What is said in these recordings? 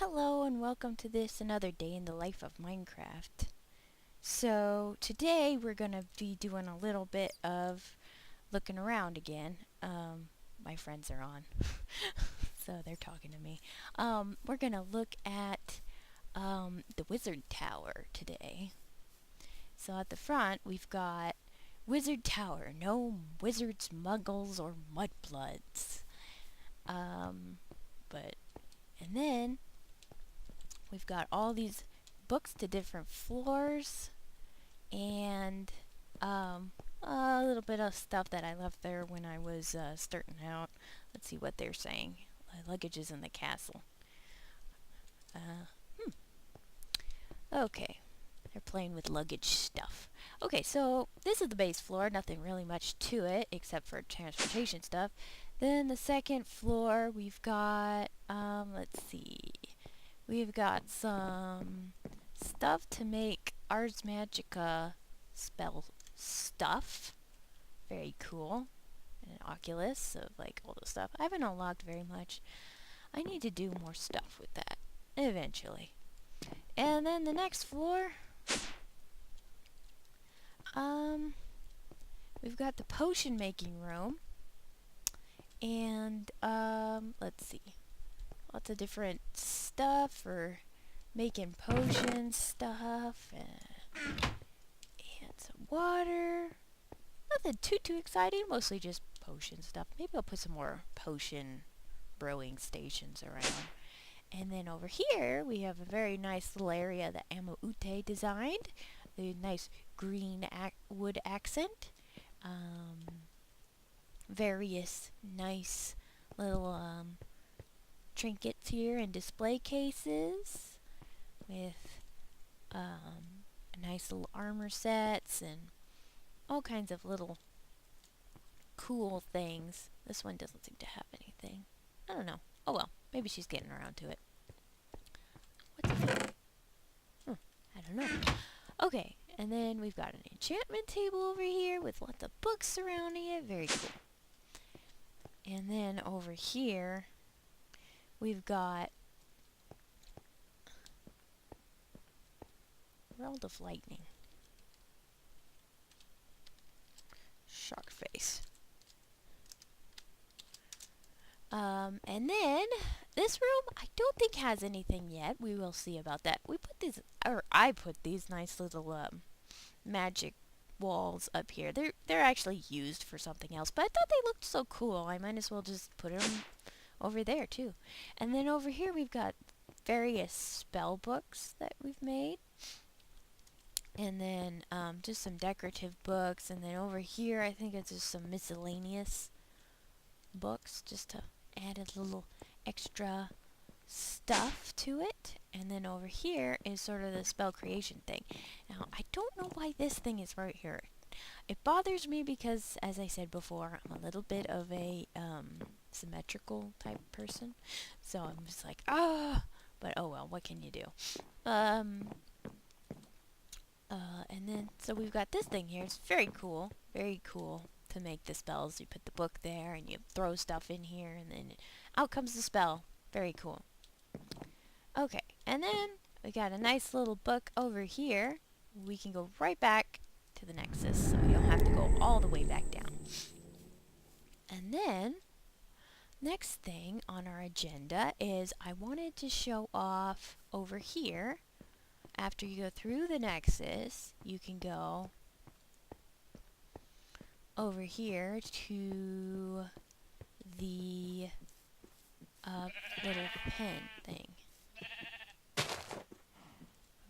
Hello and welcome to this another day in the life of Minecraft. So today we're gonna be doing a little bit of looking around again. My friends are on, so they're talking to me. We're gonna look at the wizard tower today. So at the front we've got wizard tower, no wizards, muggles, or mudbloods. But and then we've got all these books to different floors and a little bit of stuff that I left there when I was starting out. Let's see what they're saying. Luggage is in the castle. Uh, okay, they're playing with luggage stuff. Okay, so this is the base floor. Nothing really much to it except for transportation stuff. Then the second floor, we've got, let's see. We've got some stuff to make Ars Magica spell stuff. Very cool. And an Oculus of like all the stuff. I haven't unlocked very much. I need to do more stuff with that eventually. And then the next floor, we've got the potion making room. And let's see. Lots of different stuff for making potion stuff and some water. Nothing too exciting, mostly just potion stuff. Maybe I'll put some more potion brewing stations around. And then over here we have a very nice little area that Ute designed. The nice green wood accent. Various nice little trinkets here and display cases with nice little armor sets and all kinds of little cool things. This one doesn't seem to have anything. I don't know. Oh well, maybe she's getting around to it. What's it? I don't know. Okay, and then we've got an enchantment table over here with lots of books surrounding it. Very cool. And then over here, we've got World of Lightning. Shark face. And then this room I don't think has anything yet. We will see about that. I put these nice little magic walls up here. They're actually used for something else, but I thought they looked so cool. I might as well just put them over there too. And then over here we've got various spell books that we've made. And then just some decorative books. And then over here I think it's just some miscellaneous books just to add a little extra stuff to it. And then over here is sort of the spell creation thing. Now I don't know why this thing is right here. It bothers me because, as I said before, I'm a little bit of a symmetrical type person. So I'm just like, but oh well, what can you do? And then, so we've got this thing here. It's very cool to make the spells. You put the book there and you throw stuff in here and then out comes the spell. Very cool. Okay, and then we got a nice little book over here. We can go right back to the Nexus, so you don't have to go all the way back down. And then, next thing on our agenda is I wanted to show off over here. After you go through the Nexus, you can go over here to the little pen thing.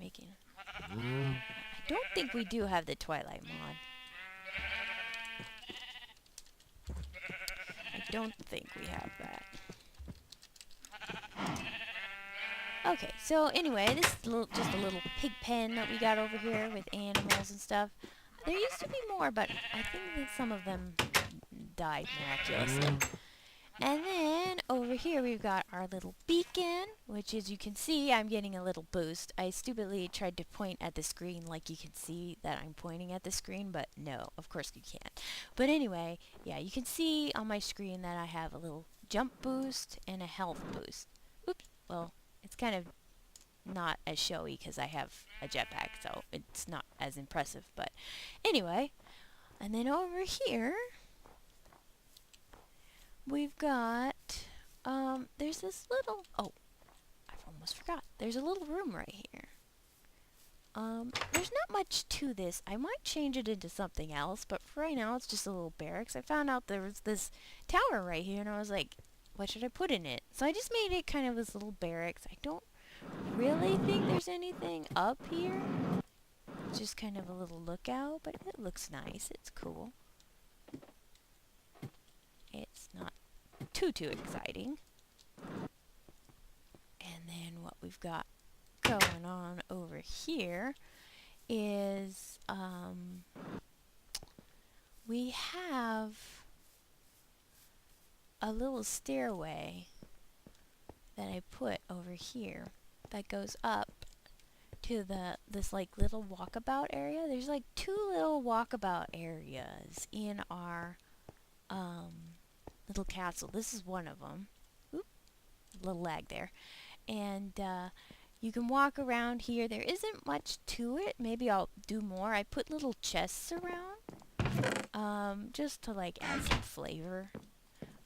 I don't think we do have the Twilight mod. I don't think we have that. Okay, so anyway, this is just a little pig pen that we got over here with animals and stuff. There used to be more, but I think that some of them died miraculously. And then over here we've got our little beacon, which as you can see, I'm getting a little boost. I stupidly tried to point at the screen like you can see that I'm pointing at the screen, but no, of course you can't. But anyway, yeah, you can see on my screen that I have a little jump boost and a health boost. Oops, well, it's kind of not as showy because I have a jetpack, so it's not as impressive. But anyway, and then over here, we've got, there's this little, oh, I almost forgot. There's a little room right here. There's not much to this. I might change it into something else, but for right now it's just a little barracks. I found out there was this tower right here, and I was like, what should I put in it? So I just made it kind of this little barracks. I don't really think there's anything up here. It's just kind of a little lookout, but it looks nice. It's cool. It's not too exciting. And then what we've got going on over here is we have a little stairway that I put over here that goes up to this like little walkabout area. There's like 2 little walkabout areas in our little castle. This is one of them. Oop, a little lag there. And you can walk around here. There isn't much to it. Maybe I'll do more. I put little chests around just to like add some flavor.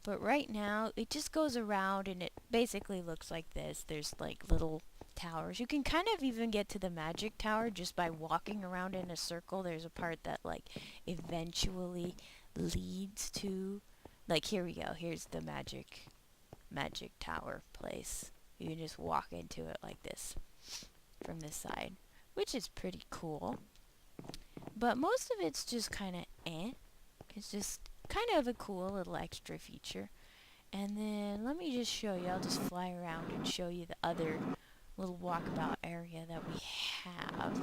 But right now, it just goes around and it basically looks like this. There's like little towers. You can kind of even get to the magic tower just by walking around in a circle. There's a part that like eventually leads to, like, here we go. Here's the magic tower place. You can just walk into it like this from this side, which is pretty cool. But most of it's just kind of It's just kind of a cool little extra feature. And then let me just show you. I'll just fly around and show you the other little walkabout area that we have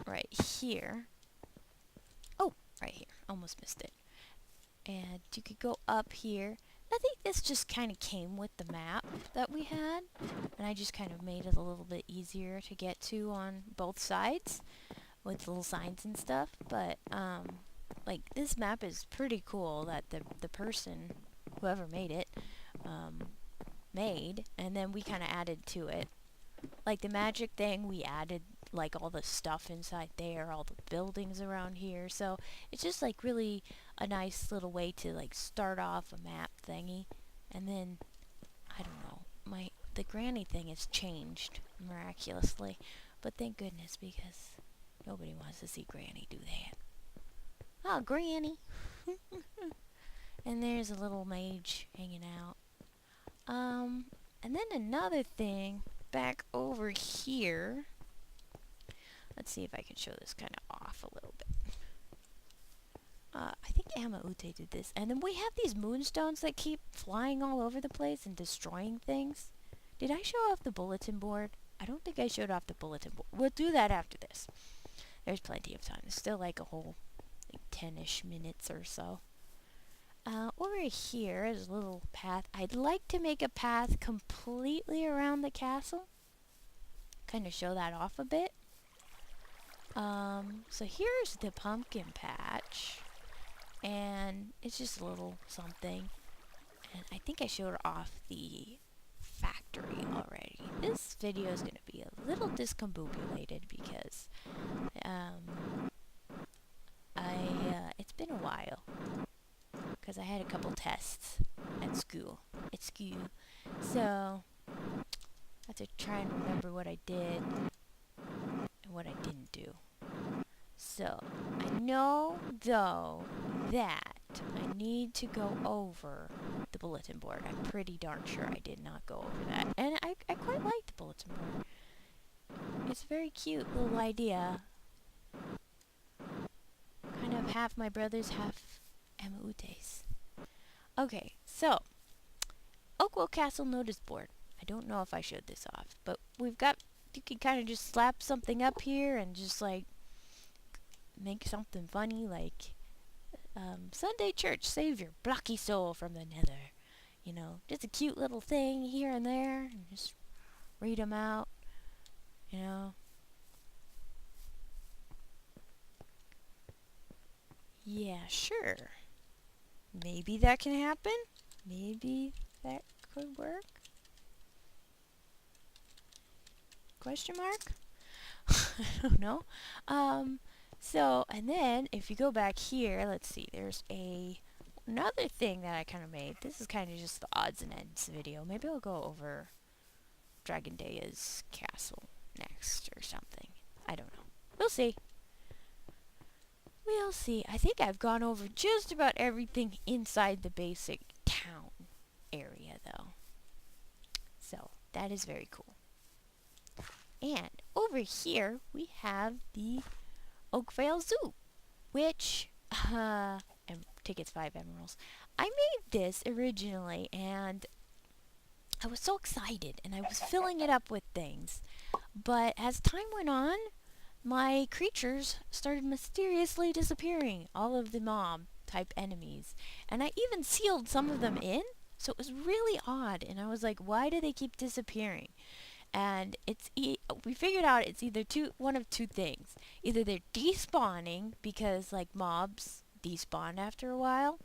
right here. Oh, right here. Almost missed it. And you could go up here. I think this just kind of came with the map that we had, and I just kind of made it a little bit easier to get to on both sides with little signs and stuff. But like, this map is pretty cool that the person, whoever made it, made, and then we kind of added to it. Like the magic thing, we added like all the stuff inside there, all the buildings around here. So it's just like really a nice little way to like start off a map thingy. And then, I don't know, the granny thing has changed miraculously, but thank goodness, because nobody wants to see Granny do that. Oh, Granny! And there's a little mage hanging out. And then another thing back over here. Let's see if I can show this kind of off a little bit. I think Amaute did this. And then we have these moonstones that keep flying all over the place and destroying things. Did I show off the bulletin board? I don't think I showed off the bulletin board. We'll do that after this. There's plenty of time. There's still like a whole 10-ish minutes or so. Over here is a little path. I'd like to make a path completely around the castle. Kind of show that off a bit. So here's the pumpkin patch. And it's just a little something. And I think I showed off the factory already. This video is going to be a little discombobulated because it's been a while. Because I had a couple tests at school. So I have to try and remember what I did and what I didn't do. So I know, though, that I need to go over the bulletin board. I'm pretty darn sure I did not go over that. And I quite like the bulletin board. It's a very cute little idea. Kind of half my brothers, half Amautes. Okay, so Oakwell Castle notice board. I don't know if I showed this off, but we've got, you can kind of just slap something up here and just like make something funny, like Sunday church, save your blocky soul from the nether. You know, just a cute little thing here and there, and just read them out, you know. Yeah, sure. Maybe that can happen. Maybe that could work. Question mark? I don't know. So, and then if you go back here, let's see, there's another thing that I kind of made. This is kind of just the odds and ends video. Maybe I'll go over Dragon Daya's castle next or something. I don't know. We'll see. We'll see. I think I've gone over just about everything inside the basic town area, though. So, that is very cool. And over here, we have the Oakvale Zoo, which, tickets 5 emeralds. I made this originally, and I was so excited, and I was filling it up with things. But as time went on, my creatures started mysteriously disappearing, all of the mob type enemies. And I even sealed some of them in, so it was really odd, and I was like, why do they keep disappearing? And we figured out it's either one of two things. Either they're despawning because like mobs despawn after a while,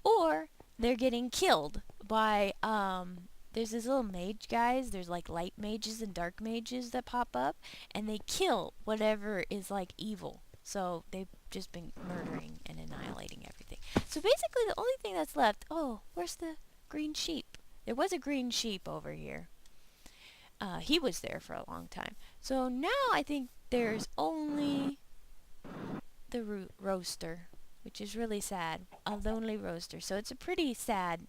or they're getting killed by there's these little mage guys. There's like light mages and dark mages that pop up, and they kill whatever is like evil. So they've just been murdering and annihilating everything. So basically the only thing that's left, oh, where's the green sheep? There was a green sheep over here. He was there for a long time. So now I think there's only the roaster, which is really sad. A lonely roaster. So it's a pretty sad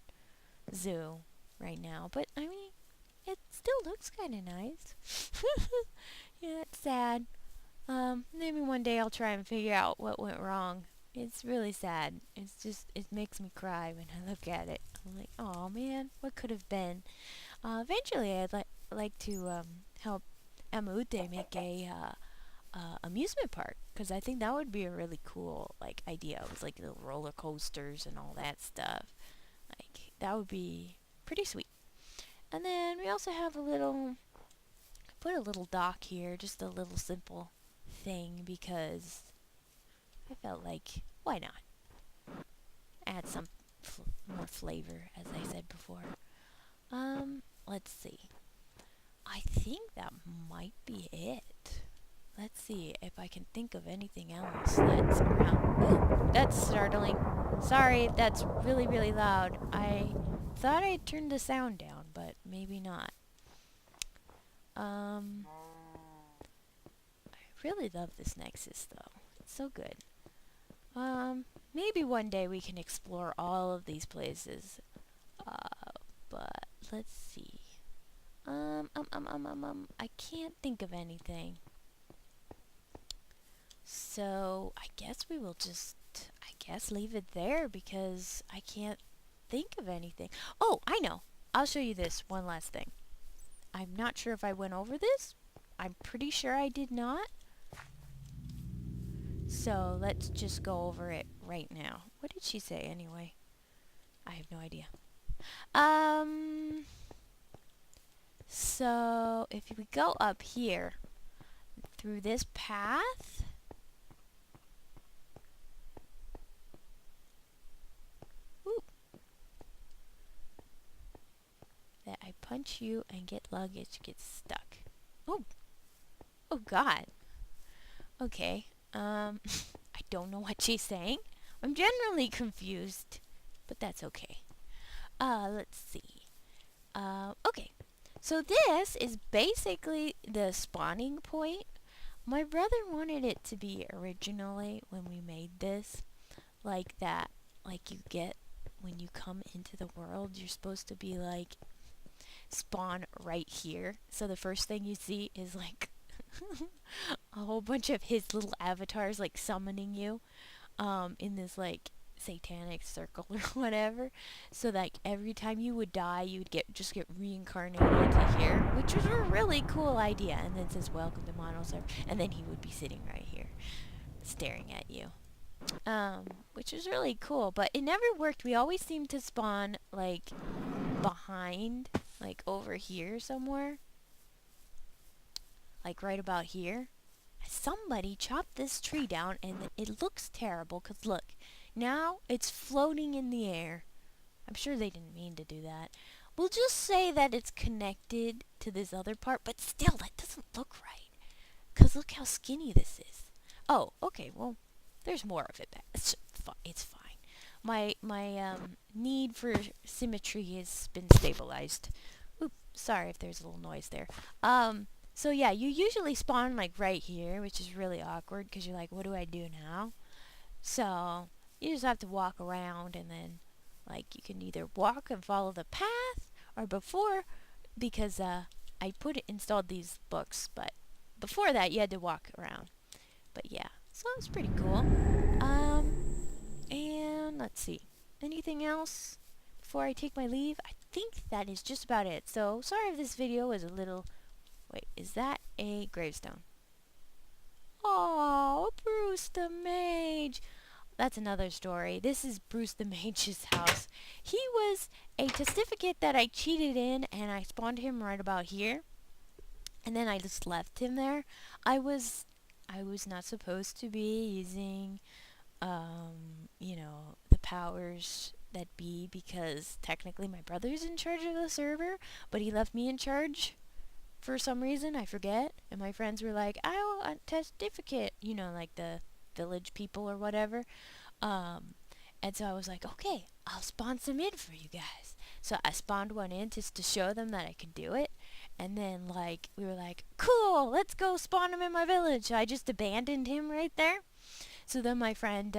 zoo right now. But, I mean, it still looks kind of nice. Yeah, it's sad. Maybe one day I'll try and figure out what went wrong. It's really sad. It's just, it makes me cry when I look at it. I'm like, oh man, what could have been? Eventually I'd like to help Amaute make a amusement park, because I think that would be a really cool like idea. It was like little roller coasters and all that stuff. Like that would be pretty sweet. And then we also have put a little dock here, just a little simple thing, because I felt like why not add some more flavor, as I said before. Let's see. I think that might be it. Let's see if I can think of anything else that's around. Ooh, that's startling. Sorry, that's really, really loud. I thought I turned the sound down, but maybe not. I really love this Nexus, though. It's so good. Maybe one day we can explore all of these places. But let's see. I can't think of anything. So I guess we will just, leave it there, because I can't think of anything. Oh, I know. I'll show you this one last thing. I'm not sure if I went over this. I'm pretty sure I did not. So let's just go over it right now. What did she say anyway? I have no idea. So if we go up here through this path, that I punch you and get luggage gets stuck. Oh God. Okay. I don't know what she's saying. I'm generally confused, but that's okay. Let's see. Okay. So this is basically the spawning point. My brother wanted it to be originally, when we made this, like that, like you get when you come into the world, you're supposed to be like spawn right here. So the first thing you see is like a whole bunch of his little avatars like summoning you in this like satanic circle or whatever. So like every time you would die, you would get reincarnated into here, which was a really cool idea. And then it says welcome to Mondo Server, and then he would be sitting right here staring at you, which is really cool. But it never worked. We always seemed to spawn like behind, like over here somewhere, like right about here. Somebody chopped this tree down, and it looks terrible, because look, now it's floating in the air. I'm sure they didn't mean to do that. We'll just say that it's connected to this other part, but still, that doesn't look right. Because look how skinny this is. Oh, okay, well, there's more of it back. It's fine. My need for symmetry has been stabilized. Oop, sorry if there's a little noise there. So yeah, you usually spawn like right here, which is really awkward because you're like, what do I do now? So you just have to walk around and then like you can either walk and follow the path or before because I installed these books, but before that you had to walk around. But yeah, so it's pretty cool. And let's see. Anything else before I take my leave? I think that is just about it. So sorry if this video was a little. Wait, is that a gravestone? Oh, Bruce the Mage. That's another story. This is Bruce the Mage's house. He was a testificate that I cheated in, and I spawned him right about here. And then I just left him there. I was not supposed to be using, the powers that be because technically my brother's in charge of the server, but he left me in charge for some reason. I forget. And my friends were like, I want a testificate, like the village people or whatever. And so I was like, okay, I'll spawn some in for you guys. So I spawned one in just to show them that I could do it. And then, like, we were like, cool, let's go spawn him in my village. So I just abandoned him right there. So then my friend,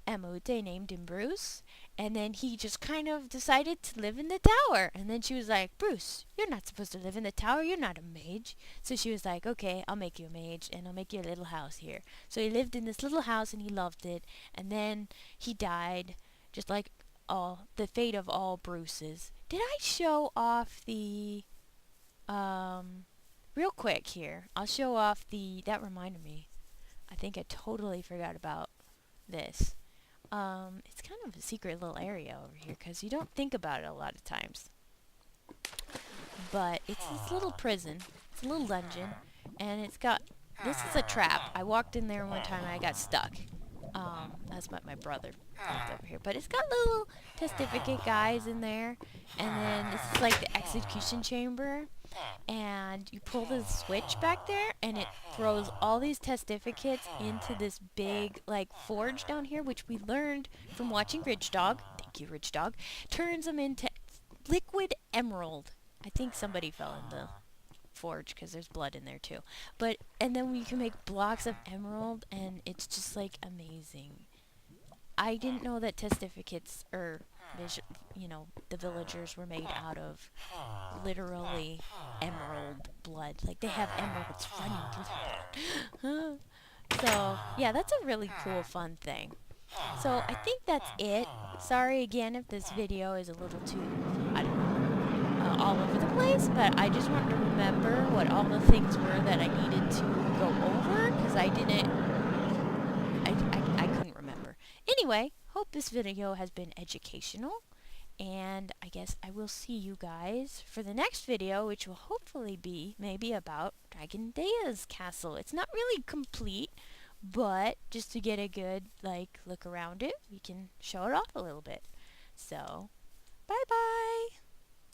Amute named him Bruce. And then he just kind of decided to live in the tower. And then she was like, Bruce, you're not supposed to live in the tower. You're not a mage. So she was like, okay, I'll make you a mage and I'll make you a little house here. So he lived in this little house and he loved it. And then he died, just like the fate of all Bruces. Did I show off the, real quick here. I'll show off that reminded me. I think I totally forgot about this. It's kind of a secret little area over here because you don't think about it a lot of times. But it's this little prison. It's a little dungeon. And this is a trap. I walked in there one time and I got stuck. That's what my brother left over here. But it's got little testificate guys in there. And then this is like the execution chamber. And you pull the switch back there and it throws all these testificates into this big like forge down here, which we learned from watching Rich Dog. Thank you, Rich Dog. Turns them into liquid emerald. I think somebody fell in the forge because there's blood in there too. And then we can make blocks of emerald and it's just like amazing. I didn't know that testificates or the villagers were made out of literally emerald blood. Like they have emeralds running through their blood. So yeah, that's a really cool, fun thing. So I think that's it. Sorry again if this video is a little too, I don't know, all over the place, but I just wanted to remember what all the things were that I needed to go over because I couldn't remember. Anyway, hope this video has been educational. And I guess I will see you guys for the next video, which will hopefully be maybe about Dragon Daya's castle. It's not really complete, but just to get a good look around it, we can show it off a little bit. So, bye-bye!